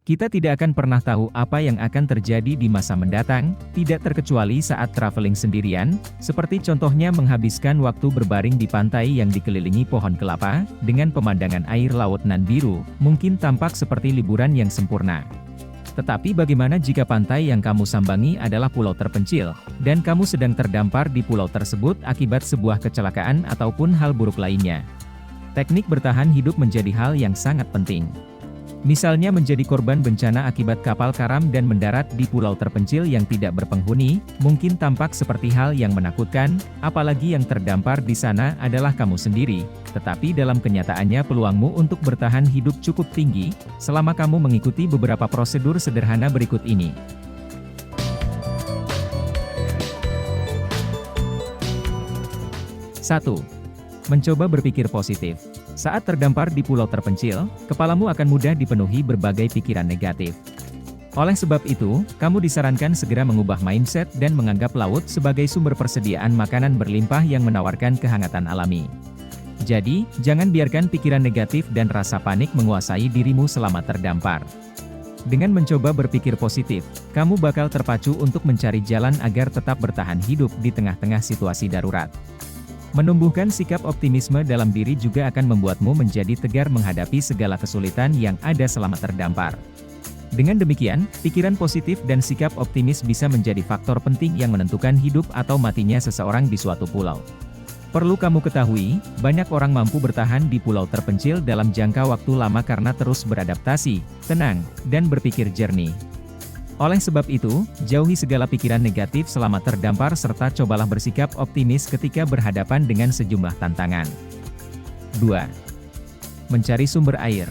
Kita tidak akan pernah tahu apa yang akan terjadi di masa mendatang, tidak terkecuali saat traveling sendirian, seperti contohnya menghabiskan waktu berbaring di pantai yang dikelilingi pohon kelapa, dengan pemandangan air laut nan biru, mungkin tampak seperti liburan yang sempurna. Tetapi bagaimana jika pantai yang kamu sambangi adalah pulau terpencil, dan kamu sedang terdampar di pulau tersebut akibat sebuah kecelakaan ataupun hal buruk lainnya? Teknik bertahan hidup menjadi hal yang sangat penting. Misalnya menjadi korban bencana akibat kapal karam dan mendarat di pulau terpencil yang tidak berpenghuni, mungkin tampak seperti hal yang menakutkan, apalagi yang terdampar di sana adalah kamu sendiri. Tetapi dalam kenyataannya peluangmu untuk bertahan hidup cukup tinggi, selama kamu mengikuti beberapa prosedur sederhana berikut ini. 1. Mencoba berpikir positif. Saat terdampar di pulau terpencil, kepalamu akan mudah dipenuhi berbagai pikiran negatif. Oleh sebab itu, kamu disarankan segera mengubah mindset dan menganggap laut sebagai sumber persediaan makanan berlimpah yang menawarkan kehangatan alami. Jadi, jangan biarkan pikiran negatif dan rasa panik menguasai dirimu selama terdampar. Dengan mencoba berpikir positif, kamu bakal terpacu untuk mencari jalan agar tetap bertahan hidup di tengah-tengah situasi darurat. Menumbuhkan sikap optimisme dalam diri juga akan membuatmu menjadi tegar menghadapi segala kesulitan yang ada selama terdampar. Dengan demikian, pikiran positif dan sikap optimis bisa menjadi faktor penting yang menentukan hidup atau matinya seseorang di suatu pulau. Perlu kamu ketahui, banyak orang mampu bertahan di pulau terpencil dalam jangka waktu lama karena terus beradaptasi, tenang, dan berpikir jernih. Oleh sebab itu, jauhi segala pikiran negatif selama terdampar serta cobalah bersikap optimis ketika berhadapan dengan sejumlah tantangan. 2. Mencari sumber air.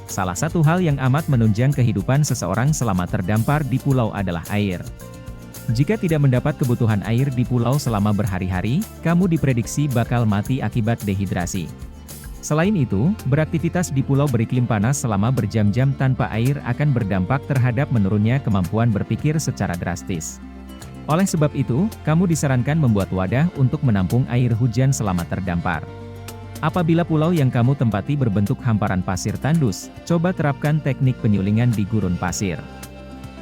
Salah satu hal yang amat menunjang kehidupan seseorang selama terdampar di pulau adalah air. Jika tidak mendapat kebutuhan air di pulau selama berhari-hari, kamu diprediksi bakal mati akibat dehidrasi. Selain itu, beraktivitas di pulau beriklim panas selama berjam-jam tanpa air akan berdampak terhadap menurunnya kemampuan berpikir secara drastis. Oleh sebab itu, kamu disarankan membuat wadah untuk menampung air hujan selama terdampar. Apabila pulau yang kamu tempati berbentuk hamparan pasir tandus, coba terapkan teknik penyulingan di gurun pasir.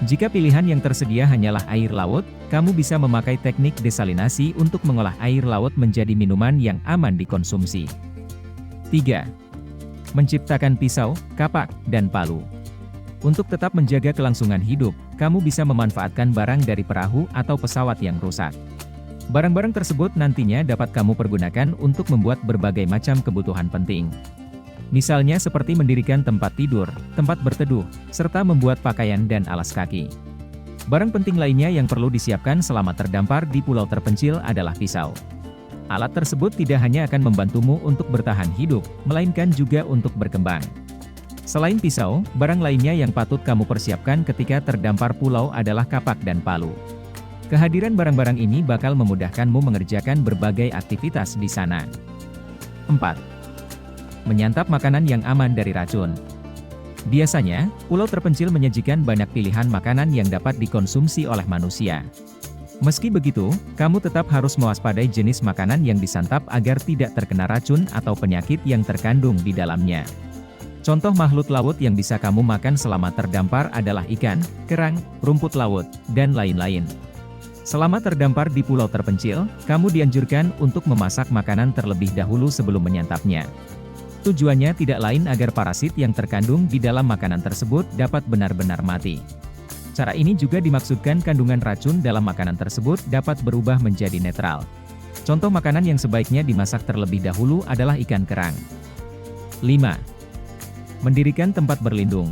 Jika pilihan yang tersedia hanyalah air laut, kamu bisa memakai teknik desalinasi untuk mengolah air laut menjadi minuman yang aman dikonsumsi. 3. Menciptakan pisau, kapak, dan palu. Untuk tetap menjaga kelangsungan hidup, kamu bisa memanfaatkan barang dari perahu atau pesawat yang rusak. Barang-barang tersebut nantinya dapat kamu pergunakan untuk membuat berbagai macam kebutuhan penting. Misalnya seperti mendirikan tempat tidur, tempat berteduh, serta membuat pakaian dan alas kaki. Barang penting lainnya yang perlu disiapkan selama terdampar di pulau terpencil adalah pisau. Alat tersebut tidak hanya akan membantumu untuk bertahan hidup, melainkan juga untuk berkembang. Selain pisau, barang lainnya yang patut kamu persiapkan ketika terdampar pulau adalah kapak dan palu. Kehadiran barang-barang ini bakal memudahkanmu mengerjakan berbagai aktivitas di sana. 4. Menyantap makanan yang aman dari racun. Biasanya, pulau terpencil menyajikan banyak pilihan makanan yang dapat dikonsumsi oleh manusia. Meski begitu, kamu tetap harus mewaspadai jenis makanan yang disantap agar tidak terkena racun atau penyakit yang terkandung di dalamnya. Contoh makhluk laut yang bisa kamu makan selama terdampar adalah ikan, kerang, rumput laut, dan lain-lain. Selama terdampar di pulau terpencil, kamu dianjurkan untuk memasak makanan terlebih dahulu sebelum menyantapnya. Tujuannya tidak lain agar parasit yang terkandung di dalam makanan tersebut dapat benar-benar mati. Cara ini juga dimaksudkan kandungan racun dalam makanan tersebut dapat berubah menjadi netral. Contoh makanan yang sebaiknya dimasak terlebih dahulu adalah ikan kerang. 5. Mendirikan tempat berlindung.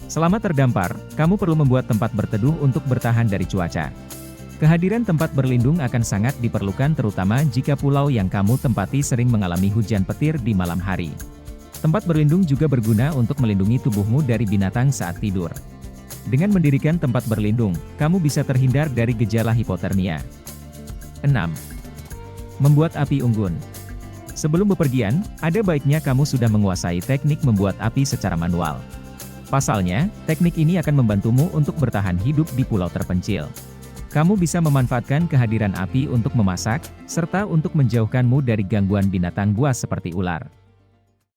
Selama terdampar, kamu perlu membuat tempat berteduh untuk bertahan dari cuaca. Kehadiran tempat berlindung akan sangat diperlukan terutama jika pulau yang kamu tempati sering mengalami hujan petir di malam hari. Tempat berlindung juga berguna untuk melindungi tubuhmu dari binatang saat tidur. Dengan mendirikan tempat berlindung, kamu bisa terhindar dari gejala hipotermia. 6. Membuat api unggun. Sebelum bepergian, ada baiknya kamu sudah menguasai teknik membuat api secara manual. Pasalnya, teknik ini akan membantumu untuk bertahan hidup di pulau terpencil. Kamu bisa memanfaatkan kehadiran api untuk memasak, serta untuk menjauhkanmu dari gangguan binatang buas seperti ular.